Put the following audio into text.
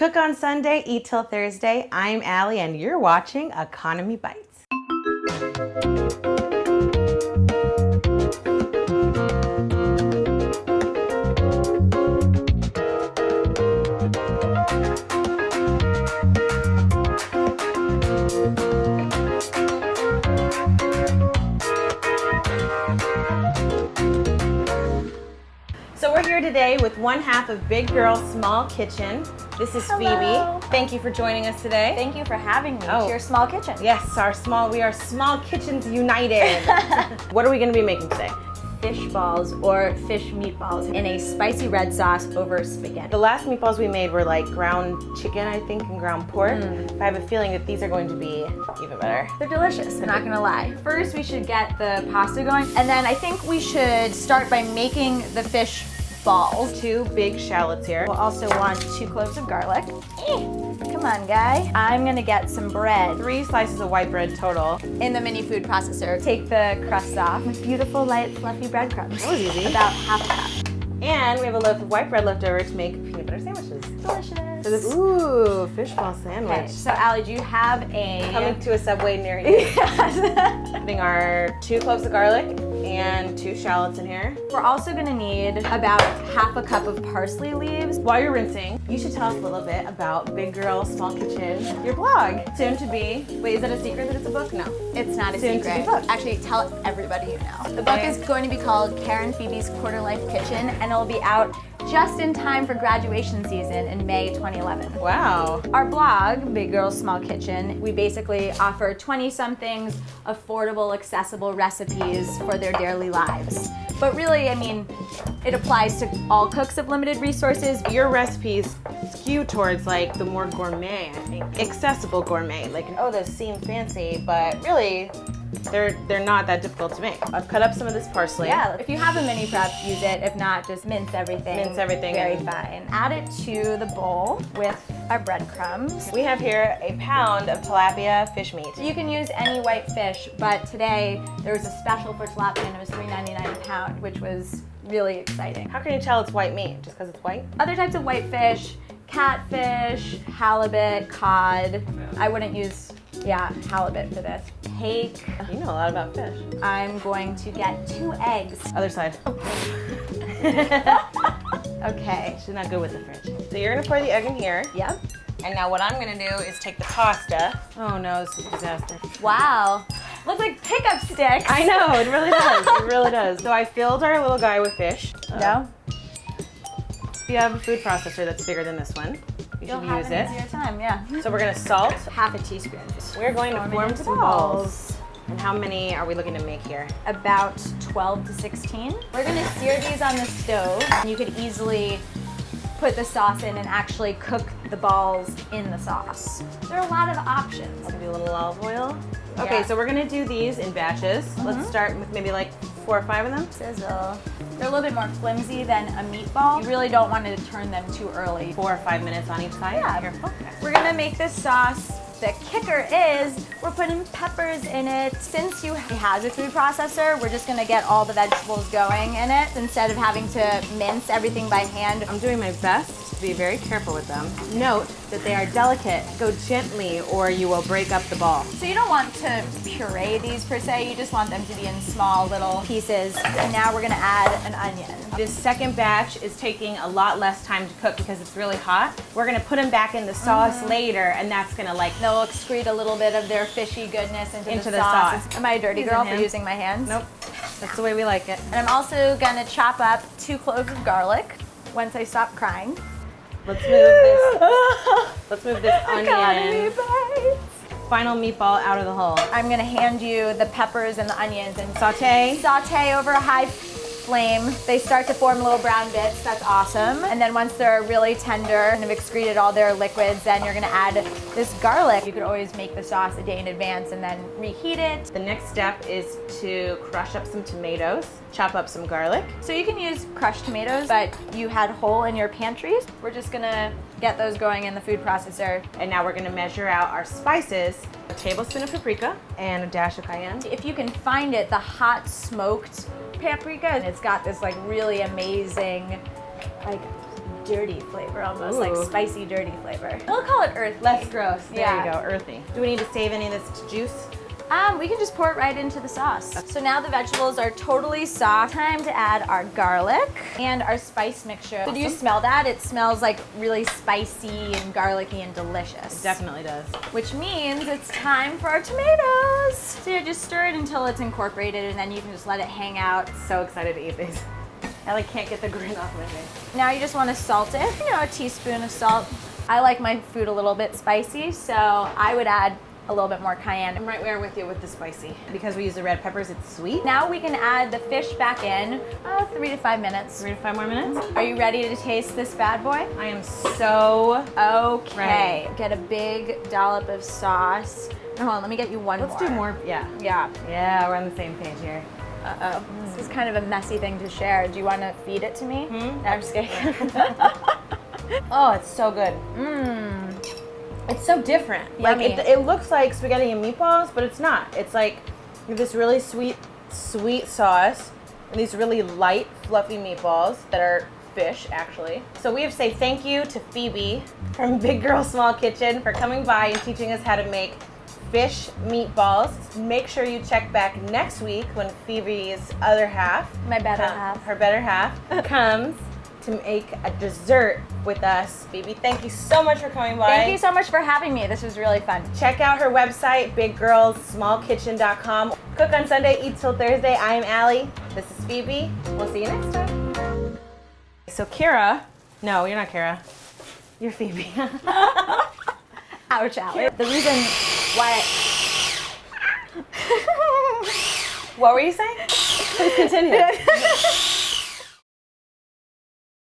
Cook on Sunday, eat till Thursday. I'm Allie and you're watching Economy Bites. So we're here today with one half of Big Girl Small Kitchen. This is Hello. Phoebe. Thank you for joining us today. Thank you for having me Oh. to your small kitchen. Yes, we are Small Kitchens United. What are we going to be making today? Fish balls or fish meatballs in a spicy red sauce over spaghetti. The last meatballs we made were like ground chicken, I think, and ground pork. I have a feeling that these are going to be even better. They're delicious, I'm not gonna lie. First, we should get the pasta going, and then I think we should start by making the fish balls. 2 big shallots here. We'll also want 2 cloves of garlic. Come on, guy. I'm gonna get some bread 3 slices of white bread total. in the mini food processor. Take the crust off with beautiful, light, fluffy breadcrumbs. That was easy. About half a cup. And we have a loaf of white bread left over to make peanut butter sandwiches. Delicious. So this, ooh, fish ball sandwich. Okay, so Allie, do you have a... Coming to a Subway near you. Yes. Putting our 2 cloves of garlic and 2 shallots in here. We're also gonna need about half a cup of parsley leaves. While you're rinsing, you should tell us a little bit about Big Girl Small Kitchen, your blog. Soon to be, wait, is that a secret that it's a book? No. It's not a Soon to secret. be book. Actually, tell everybody you know. The book Okay. is going to be called Karen Phoebe's Quarter Life Kitchen, and it'll be out just in time for graduation season in May 2011. Wow. Our blog, Big Girl Small Kitchen, we basically offer 20-somethings affordable, accessible recipes for their daily lives. But really, I mean, it applies to all cooks of limited resources. Your recipes skew towards like the more gourmet, I think. Accessible gourmet. Like, oh, those seem fancy, but really, they're not that difficult to make. I've cut up some of this parsley. Yeah, if you have a mini prep, use it. If not, just mince everything. Mince everything Very in. fine. Add it to the bowl with our breadcrumbs. We have here a pound of tilapia fish meat. You can use any white fish, but today there was a special for tilapia and it was $3.99 a pound, which was really exciting. How can you tell it's white meat? Just because it's white? Other types of white fish, catfish, halibut, cod. I wouldn't use, halibut for this. Take, You know a lot about fish. I'm going to get 2 eggs. Other side. Okay. She's not good with the fridge. So you're gonna pour the egg in here. Yep. And now what I'm gonna do is take the pasta. Oh no, this is a disaster. Wow. Looks like pickup sticks. I know, it really does. It really does. So I filled our little guy with fish. No? If you have a food processor that's bigger than this one, you You'll should have use an it. easier time, yeah. So we're gonna salt. Half a teaspoon. We're going to Form it form into some balls. And how many are we looking to make here? About 12 to 16. We're gonna sear these on the stove. You could easily put the sauce in and actually cook the balls in the sauce. There are a lot of options. Maybe a little olive oil. Okay, Yeah. so we're gonna do these in batches. Let's start with maybe like 4 or 5 of them. Sizzle. They're a little bit more flimsy than a meatball. You really don't want to turn them too early. 4 or 5 minutes on each side. Yeah. Here. Okay. We're gonna make this sauce. The kicker is we're putting peppers in it. Since you have a food processor, we're just gonna get all the vegetables going in it instead of having to mince everything by hand. I'm doing my best to be very careful with them. Note that they are delicate. Go gently or you will break up the ball. So you don't want to puree these per se, you just want them to be in small little pieces. And now we're gonna add an onion. This second batch is taking a lot less time to cook because it's really hot. We're gonna put them back in the sauce later and that's gonna like, They'll excrete a little bit of their fishy goodness into the sauce. sauce. Am I a dirty Using girl for hands. using my hands? nope, that's the way we like it. And I'm also gonna chop up 2 cloves of garlic once I stop crying. Let's move this, let's move this Economy onion. bites. Final meatball out of the hole. I'm gonna hand you the peppers and the onions and Saute. saute over a high flame. They start to form little brown bits. That's awesome. And then once they're really tender and have excreted all their liquids, then you're gonna add this garlic. You could always make the sauce a day in advance and then reheat it. The next step is to crush up some tomatoes, chop up some garlic. So you can use crushed tomatoes, but you had whole in your pantries. We're just gonna get those going in the food processor. And now we're gonna measure out our spices. A tablespoon of paprika and a dash of cayenne. If you can find it, the hot smoked paprika, and it's got this like really amazing like dirty flavor almost, Ooh. like spicy dirty flavor. We'll call it earthy. Less gross. There Yeah. you go, earthy. Do we need to save any of this juice? We can just pour it right into the sauce. So now the vegetables are totally soft. Time to add our garlic and our spice mixture. Did you smell that? It smells like really spicy and garlicky and delicious. It definitely does. Which means it's time for our tomatoes. So you just stir it until it's incorporated and then you can just let it hang out. So excited to eat these. I like can't get the grin off my face. Now you just want to salt it. You know, a teaspoon of salt. I like my food a little bit spicy, so I would add a little bit more cayenne. I'm right there with you with the spicy. Because we use the red peppers, it's sweet. Now we can add the fish back in, 3 to 5 minutes. 3 to 5 more minutes. Are you ready to taste this bad boy? I am so Okay. ready. Get a big dollop of sauce. Hold on, let me get you one more. Let's do more. Yeah. Yeah. Yeah, we're on the same page here. Uh-oh. This is kind of a messy thing to share. Do you want to feed it to me? No, I'm just kidding. Oh, it's so good. It's so different. Yummy. Like it looks like spaghetti and meatballs, but it's not. It's like you have this really sweet sauce and these really light, fluffy meatballs that are fish, actually. So we have to say thank you to Phoebe from Big Girl Small Kitchen for coming by and teaching us how to make fish meatballs. Make sure you check back next week when Phoebe's other half, My better half. her better half, comes to make a dessert with us. Phoebe, thank you so much for coming by. Thank you so much for having me. This was really fun. Check out her website, biggirlssmallkitchen.com. Cook on Sunday, eat till Thursday. I am Allie. This is Phoebe. We'll see you next time. So Kira, no, you're not Kira. You're Phoebe. Ouch, Allie. The reason why What were you saying? Please continue.